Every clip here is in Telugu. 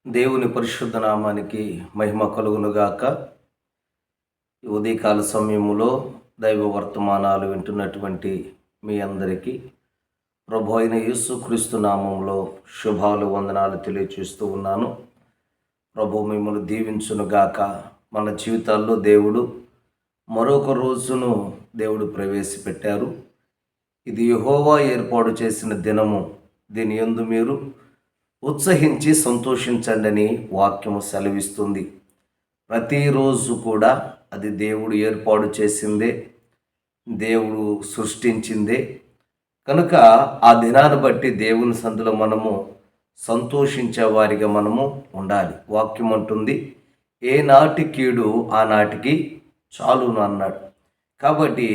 దేవుని పరిశుద్ధ నామానికి మహిమ కలుగునుగాక. ఈ ఉదయకాల సమయములో దైవ వర్తమానాలు వింటున్నటువంటి మీ అందరికీ ప్రభు అయిన యేసుక్రీస్తు నామంలో శుభాలు వందనాలు తెలియచేస్తూ ఉన్నాను. ప్రభు మిమ్మల్ని దీవించునుగాక. మన జీవితాల్లో దేవుడు మరొక రోజును దేవుడు ప్రవేశపెట్టారు. ఇది యెహోవా ఏర్పాటు చేసిన దినము, దీని యందు మీరు ఉత్సహించి సంతోషించండి అని వాక్యము సెలవిస్తుంది. ప్రతిరోజు కూడా అది దేవుడు ఏర్పాటు చేసిందే, దేవుడు సృష్టించిందే కనుక ఆ దినాన్ని బట్టి దేవుని సందులో మనము సంతోషించే వారిగా మనము ఉండాలి. వాక్యం అంటుంది, ఏ నాటి కీడు ఆనాటికి చాలును అన్నాడు. కాబట్టి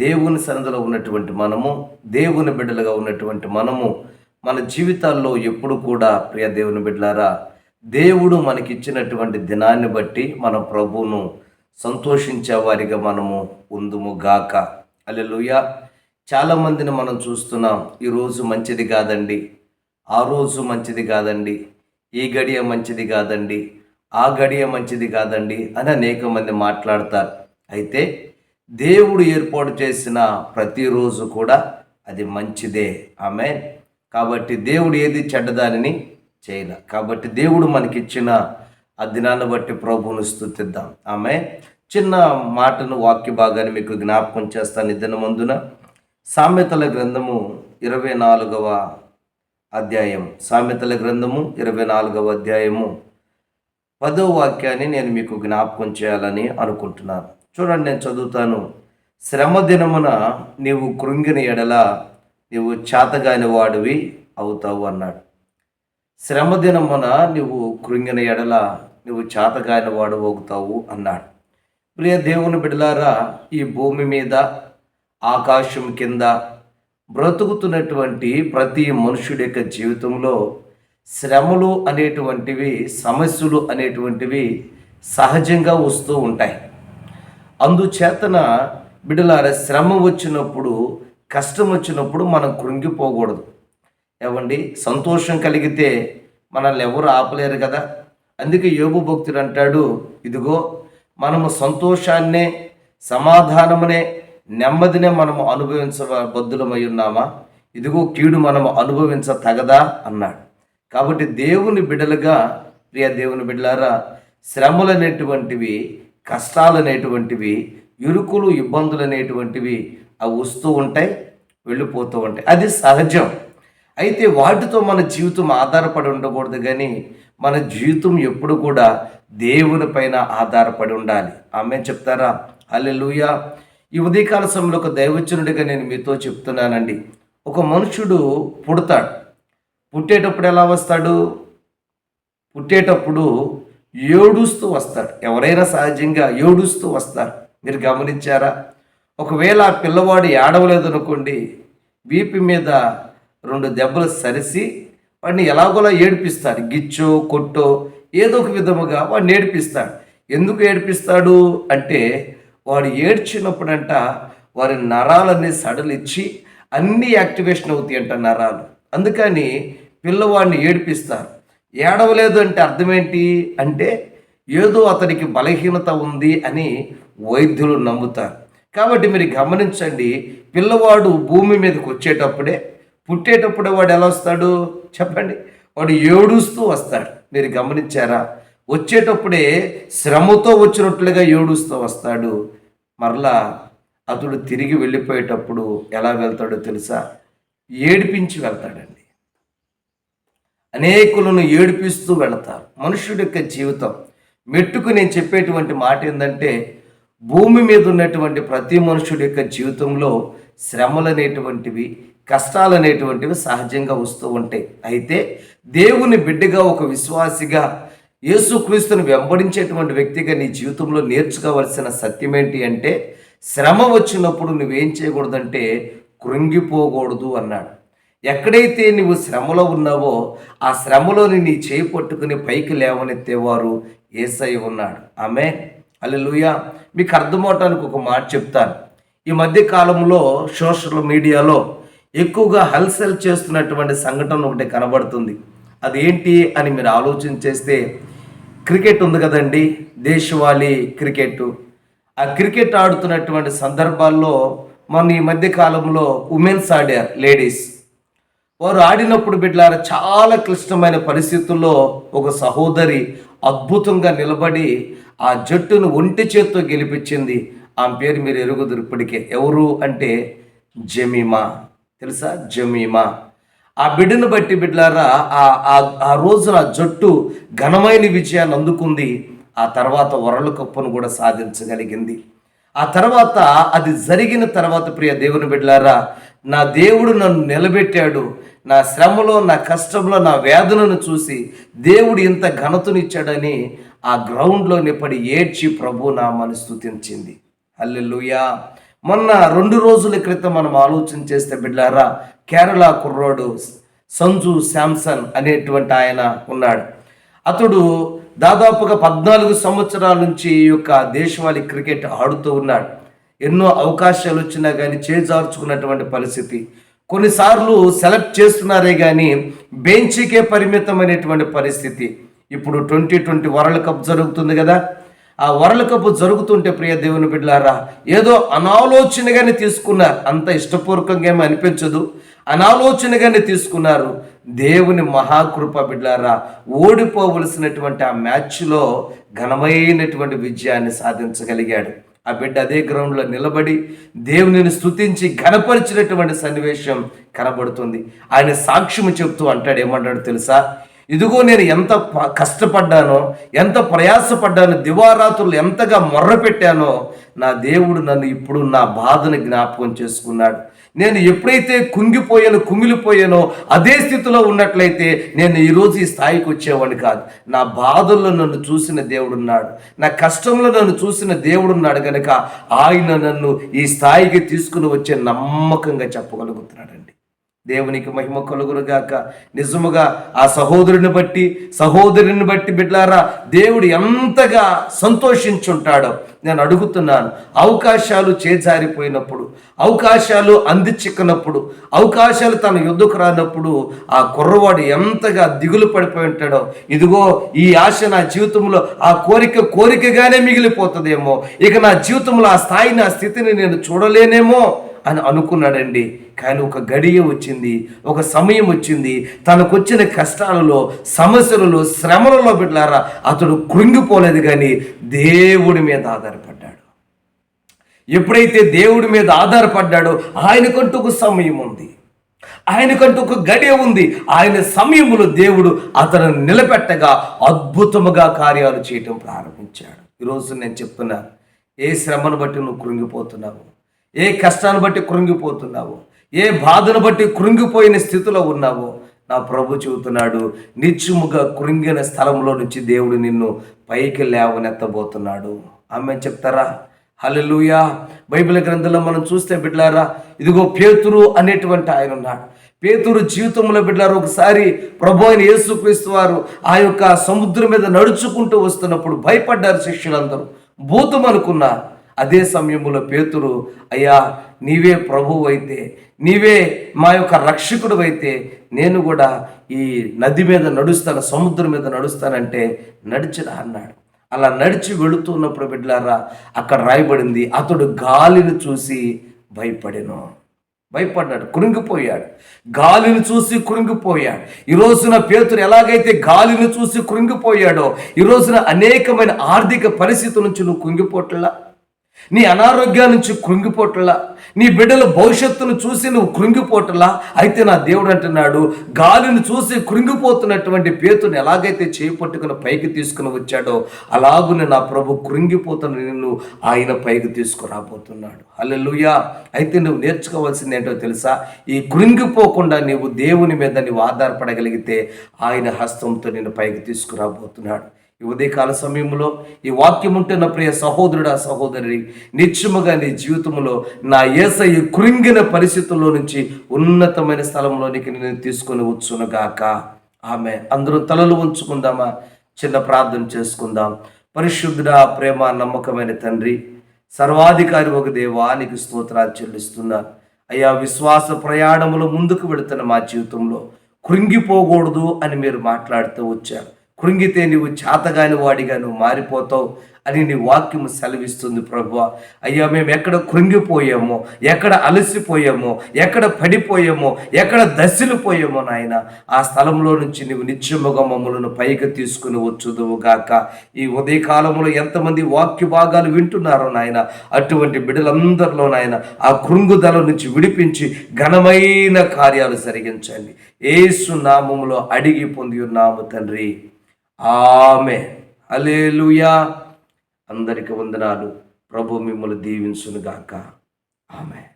దేవుని సన్నిధిలో ఉన్నటువంటి మనము, దేవుని బిడ్డలుగా ఉన్నటువంటి మనము మన జీవితాల్లో ఎప్పుడు కూడా ప్రియ దేవుని బిడ్డలారా, దేవుడు మనకిచ్చినటువంటి దినాన్ని బట్టి మన ప్రభువును సంతోషించే వారిగా మనము ఉందుము గాక. హల్లెలూయా. చాలామందిని మనం చూస్తున్నాం, ఈరోజు మంచిది కాదండి, ఆ రోజు మంచిది కాదండి, ఈ గడియ మంచిది కాదండి, ఆ గడియ మంచిది కాదండి అని అనేక మంది మాట్లాడతారు. అయితే దేవుడు ఏర్పాటు చేసిన ప్రతిరోజు కూడా అది మంచిదే. ఆమేన్. కాబట్టి దేవుడు ఏది చెడ్డదానిని చేయలే. కాబట్టి దేవుడు మనకిచ్చిన ఆ దినాన్ని బట్టి ప్రభువును స్తుతిద్దాం. ఆమేన్. చిన్న మాటను, వాక్య భాగాన్ని మీకు జ్ఞాపకం చేస్తాను. ఈ దినమందున సామెతల గ్రంథము 24వ అధ్యాయం, సామెతల గ్రంథము 24వ అధ్యాయము 10వ వాక్యాన్ని నేను మీకు జ్ఞాపకం చేయాలని అనుకుంటున్నాను. చూడండి, నేను చదువుతాను. శ్రమ దినమున నీవు కృంగిన ఎడల నీవు చేతగాని వాడివి అవుతావు అన్నాడు. శ్రమ దినమున నీవు కృంగిన ఎడల నువ్వు చేతగాని వాడు అవుతావు అన్నాడు. ప్రియ దేవుని బిడ్డలారా, ఈ భూమి మీద ఆకాశం కింద బ్రతుకుతున్నటువంటి ప్రతి మనుషుడి యొక్క జీవితంలో శ్రమలు అనేటువంటివి, సమస్యలు అనేటువంటివి సహజంగా వస్తూ ఉంటాయి. అందుచేతన బిడ్డలారా, శ్రమ వచ్చినప్పుడు, కష్టం వచ్చినప్పుడు మనం కృంగిపోకూడదు. ఏమండి, సంతోషం కలిగితే మనల్ని ఎవరు ఆపలేరు కదా. అందుకే యోబు భక్తుడు అంటాడు, ఇదిగో మనము సంతోషాన్నే, సమాధానమునే, నెమ్మదినే మనము బద్దులమై ఉన్నామా, ఇదిగో కీడు మనము అనుభవించ తగదా అన్నాడు. కాబట్టి దేవుని బిడ్డలుగా, ప్రియ దేవుని బిడ్డలారా, శ్రమలు అనేటువంటివి, కష్టాలు అనేటువంటివి, ఇరుకులు, ఇబ్బందులు అనేటువంటివి అవి వస్తూ ఉంటాయి, వెళ్ళిపోతూ ఉంటాయి. అది సహజం. అయితే వాటితో మన జీవితం ఆధారపడి ఉండకూడదు, కానీ మన జీవితం ఎప్పుడు కూడా దేవుని పైన ఆధారపడి ఉండాలి. ఆమె చెప్తారా? హల్లెలూయా. ఈ ఉదయకాల సమయంలో ఒక దైవజనుడిగా నేను మీతో చెప్తున్నానండి. ఒక మనుషుడు పుడతాడు. పుట్టేటప్పుడు ఎలా వస్తాడు? పుట్టేటప్పుడు ఏడుస్తూ వస్తాడు. ఎవరైనా సహజంగా ఏడుస్తూ వస్తారు. మీరు గమనించారా? ఒకవేళ ఆ పిల్లవాడు ఏడవలేదు అనుకోండి, వీపు మీద 2 దెబ్బలు సరిసి వాడిని ఎలాగోలా ఏడిపిస్తాడు. గిచ్చో, కొట్టో, ఏదో ఒక విధముగా వాడిని ఏడిపిస్తాడు. ఎందుకు ఏడిపిస్తాడు అంటే, వాడు ఏడ్చినప్పుడంట వారి నరాలన్నీ సడలిచ్చి అన్నీ యాక్టివేషన్ అవుతాయి అంట నరాలు. అందుకని పిల్లవాడిని ఏడిపిస్తారు. ఏడవలేదు అంటే అర్థం ఏంటి అంటే, ఏదో అతనికి బలహీనత ఉంది అని వైద్యులు నమ్ముతారు. కాబట్టి మీరు గమనించండి, పిల్లవాడు భూమి మీదకి వచ్చేటప్పుడే, పుట్టేటప్పుడే వాడు ఎలా వస్తాడు చెప్పండి? వాడు ఏడుస్తూ వస్తాడు. మీరు గమనించారా? వచ్చేటప్పుడే శ్రమతో వచ్చినట్లుగా ఏడుస్తూ వస్తాడు. మరలా అతడు తిరిగి వెళ్ళిపోయేటప్పుడు ఎలా వెళ్తాడో తెలుసా? ఏడిపించి వెళ్తాడండి. అనేకులను ఏడిపిస్తూ వెళతారు. మనుషుడి యొక్క జీవితం మెట్టుకు నేను చెప్పేటువంటి మాట ఏంటంటే, భూమి మీద ఉన్నటువంటి ప్రతి మనుషుడి యొక్క జీవితంలో శ్రమలు అనేటువంటివి, కష్టాలు అనేటువంటివి సహజంగా వస్తూ ఉంటాయి. అయితే దేవుని బిడ్డగా, ఒక విశ్వాసిగా, యేసుక్రీస్తుని వెంబడించేటువంటి వ్యక్తిగా నీ జీవితంలో నేర్చుకోవలసిన సత్యం ఏంటి అంటే, శ్రమ వచ్చినప్పుడు నువ్వేం చేయకూడదంటే కృంగిపోకూడదు అన్నాడు. ఎక్కడైతే నువ్వు శ్రమలో ఉన్నావో ఆ శ్రమలోని నీ చేయి పట్టుకుని పైకి లేవనెత్తేవారు యేసయ్య ఉన్నాడు. ఆమేన్. హల్లెలూయా. మీకు అర్థమవటానికి ఒక మాట చెప్తాను. ఈ మధ్య కాలంలో సోషల్ మీడియాలో ఎక్కువగా హల్చల్ చేస్తున్నటువంటి సంఘటన ఒకటి కనబడుతుంది. అదేంటి అని మీరు ఆలోచన చేస్తే, క్రికెట్ ఉంది కదండి, దేశవాళీ క్రికెట్. ఆ క్రికెట్ ఆడుతున్నటువంటి సందర్భాల్లో మన ఈ మధ్య కాలంలో ఉమెన్స్ ఆడారు, లేడీస్. వారు ఆడినప్పుడు బిడ్డలారా చాలా క్లిష్టమైన పరిస్థితుల్లో ఒక సహోదరి అద్భుతంగా నిలబడి ఆ జట్టును ఒంటి చేత్తో గెలిపించింది. ఆమె పేరు మీరు ఎరుగుదురు ఇప్పటికే. ఎవరు అంటే జమీమా. తెలుసా? జమీమా. ఆ బిడ్డను బట్టి బిడ్డలారా ఆ రోజున జట్టు ఘనమైన విజయాన్ని అందుకుంది. ఆ తర్వాత వరల్డ్ కప్ను కూడా సాధించగలిగింది. ఆ తర్వాత అది జరిగిన తర్వాత ప్రియ దేవుని బిడ్డలారా, నా దేవుడు నన్ను నిలబెట్టాడు, నా శ్రమలో, నా కష్టంలో, నా వేదనను చూసి దేవుడు ఇంత ఘనతనిచ్చాడని ఆ గ్రౌండ్లోనే పడి ఏడ్చి ప్రభు నామాన్ని స్తుతించింది. హల్లెలూయా. మొన్న 2 రోజుల క్రితం మనం ఆలోచన చేస్తే బిడ్డలారా, కేరళ కుర్రోడు సంజు శాంసన్ అనేటువంటి ఆయన ఉన్నాడు. అతడు దాదాపుగా 14 సంవత్సరాల నుంచి ఈ యొక్క దేశవాళీ క్రికెట్ ఆడుతూ ఉన్నాడు. ఎన్నో అవకాశాలు వచ్చినా కానీ చేజార్చుకున్నటువంటి పరిస్థితి. కొన్నిసార్లు సెలెక్ట్ చేస్తున్నారే కానీ బెంచ్కే పరిమితమైనటువంటి పరిస్థితి. ఇప్పుడు 2020 వరల్డ్ కప్ జరుగుతుంది కదా. ఆ వరల్డ్ కప్ జరుగుతుంటే ప్రియ దేవుని బిడ్డలారా, ఏదో అనాలోచనగానే తీసుకున్నారు. అంత ఇష్టపూర్వకంగా ఏమీ అనిపించదు, అనాలోచనగానే తీసుకున్నారు. దేవుని మహాకృప బిడ్డలారా, ఓడిపోవలసినటువంటి ఆ మ్యాచ్లో ఘనమైనటువంటి విజయాన్ని సాధించగలిగాడు. ఆ బిడ్డ అదే గ్రౌండ్లో నిలబడి దేవునిని స్తుతించి ఘనపరిచినటువంటి సన్నివేశం కనబడుతుంది. ఆయన సాక్ష్యం చెప్తూ అంటాడు, ఏమంటాడు తెలుసా? ఇదిగో నేను ఎంత కష్టపడ్డానో, ఎంత ప్రయాసపడ్డానో, దివారాత్రులు ఎంతగా మొర్ర పెట్టానో, నా దేవుడు నన్ను ఇప్పుడు నా బాధను జ్ఞాపకం చేసుకున్నాడు. నేను ఎప్పుడైతే కుమిలిపోయానో అదే స్థితిలో ఉన్నట్లయితే నేను ఈరోజు ఈ స్థాయికి వచ్చేవాడిని కాదు. నా బాధల్లో నన్ను చూసిన దేవుడున్నాడు, నా కష్టంలో నన్ను చూసిన దేవుడున్నాడు కనుక ఆయన నన్ను ఈ స్థాయికి తీసుకుని వచ్చే నమ్మకంగా చెప్పగలుగుతున్నాడండి. దేవునికి మహిమ కలుగునుగాక. నిజముగా ఆ సహోదరుని బట్టి బిడ్డలారా, దేవుడు ఎంతగా సంతోషించుంటాడో నేను అడుగుతున్నాను. అవకాశాలు చేజారిపోయినప్పుడు, అవకాశాలు అందిచిక్కనప్పుడు, అవకాశాలు తన యుద్ధకు రానప్పుడు ఆ కుర్రవాడు ఎంతగా దిగులు పడిపోయి ఉంటాడో. ఇదిగో ఈ ఆశ నా జీవితంలో, ఆ కోరికగానే మిగిలిపోతుందేమో, ఇక నా జీవితంలో ఆ స్థాయిని, ఆ స్థితిని నేను చూడలేనేమో అని అనుకున్నాడండి. కానీ ఒక గడియ వచ్చింది, ఒక సమయం వచ్చింది. తనకొచ్చిన కష్టాలలో, సమస్యలలో, శ్రమలలో బిడ్డలారా అతడు కృంగిపోలేదు, కానీ దేవుడి మీద ఆధారపడ్డాడు. ఎప్పుడైతే దేవుడి మీద ఆధారపడ్డాడో ఆయనకంటూ ఒక సమయం ఉంది, ఆయనకంటూ ఒక గడియ ఉంది. ఆయన సమయంలో దేవుడు అతను నిలబెట్టగా అద్భుతముగా కార్యాలు చేయటం ప్రారంభించాడు. ఈరోజు నేను చెప్తున్నాను, ఏ శ్రమను బట్టి నువ్వు కృంగిపోతున్నావు, ఏ కష్టాన్ని బట్టి కృంగిపోతున్నావు, ఏ బాధను బట్టి కృంగిపోయిన స్థితిలో ఉన్నావో, నా ప్రభు చెబుతున్నాడు, నిత్యముగా కృంగిన స్థలంలో నుంచి దేవుడు నిన్ను పైకి లేవనెత్తబోతున్నాడు. ఆమె చెప్తారా? హల్లెలూయా. బైబిల్ గ్రంథంలో మనం చూస్తే బిడ్డలారా, ఇదిగో పేతురు అనేటువంటి ఆయన ఉన్నాడు. పేతురు జీవితంలో బిడ్డలారా ఒకసారి ప్రభు అయిన యేసుక్రీస్తు వారు ఆ యొక్క సముద్రం మీద నడుచుకుంటూ వస్తున్నప్పుడు భయపడ్డారు శిష్యులందరూ, భూతం అనుకున్నారు. అదే సమయంలో పేతురు, అయ్యా నీవే ప్రభువు అయితే, నీవే మా యొక్క రక్షకుడు అయితే నేను కూడా ఈ నది మీద నడుస్తాను, సముద్రం మీద నడుస్తానంటే నడిచిరా అన్నాడు. అలా నడిచి వెళుతున్నప్పుడు బిడ్డలారా అక్కడ రాయబడింది, అతడు గాలిని చూసి భయపడ్డాడు, కృంగిపోయాడు. గాలిని చూసి కృంగిపోయాడు. ఈ రోజున పేతురు ఎలాగైతే గాలిని చూసి కృంగిపోయాడో, ఈ రోజున అనేకమైన ఆర్థిక పరిస్థితుల నుంచి నువ్వు కృంగిపోట్లా, నీ అనారోగ్యం నుంచి కృంగిపోట్లా, నీ బిడ్డల భవిష్యత్తును చూసి నువ్వు కృంగిపోట్లా. అయితే నా దేవుడు అంటున్నాడు, గాలిని చూసి కృంగిపోతున్నటువంటి పేతుని ఎలాగైతే చేయి పట్టుకుని పైకి తీసుకుని వచ్చాడో అలాగునే నా ప్రభు కృంగిపోతున్న నిన్ను ఆయన పైకి తీసుకురాబోతున్నాడు. హల్లెలూయా. అయితే నువ్వు నేర్చుకోవాల్సింది ఏంటో తెలుసా? ఈ కృంగిపోకుండా నీవు దేవుని మీద నీవు ఆధారపడగలిగితే ఆయన హస్తంతో నిన్ను పైకి తీసుకురాబోతున్నాడు. ఈ ఉదయకాల సమయంలో ఈ వాక్యం ఉంటున్న ప్రియ సహోదరుడా, సహోదరి, నిత్యముగా నీ జీవితంలో నా యేసయ్య కృంగిన పరిస్థితుల్లో నుంచి ఉన్నతమైన స్థలంలోనికి నేను తీసుకొని వచ్చునుగాక. ఆమె అందరూ తలలు ఉంచుకుందామా? చిన్న ప్రార్థన చేసుకుందాం. పరిశుద్ధుడా, ప్రేమ నమ్మకమైన తండ్రి, సర్వాధికారి ఒక దేవా, నీకు స్తోత్రాలు చెల్లిస్తున్నా. అయ్యా, విశ్వాస ప్రయాణములో ముందుకు వెళుతున్న మా జీవితంలో కృంగిపోకూడదు అని మీరు మాట్లాడుతూ వచ్చారు. కృంగితే నీవు చేతగాని వాడిగా నువ్వు మారిపోతావు అని నీ వాక్యం సెలవిస్తుంది ప్రభువా. అయ్యా, మేము ఎక్కడ కృంగిపోయామో, ఎక్కడ అలసిపోయామో, ఎక్కడ పడిపోయామో, ఎక్కడ దశలిపోయామో నాయన, ఆ స్థలంలో నుంచి నువ్వు నిత్యముగా మమ్మలను పైకి తీసుకుని వచ్చుదువు గాక. ఈ ఉదయకాలంలో ఎంతమంది వాక్య భాగాలు వింటున్నారో నాయన, అటువంటి బిడ్డలందరిలో నాయన ఆ కృంగుదల నుంచి విడిపించి ఘనమైన కార్యాలు జరిగించండి. యేసు నామములో అడిగి పొంది ఉన్నాము తండ్రి, ఆమేన్. హల్లెలూయా. అందరికి వందనాలు. ప్రభు మిమ్మల్ని దీవించును గాక. ఆమేన్.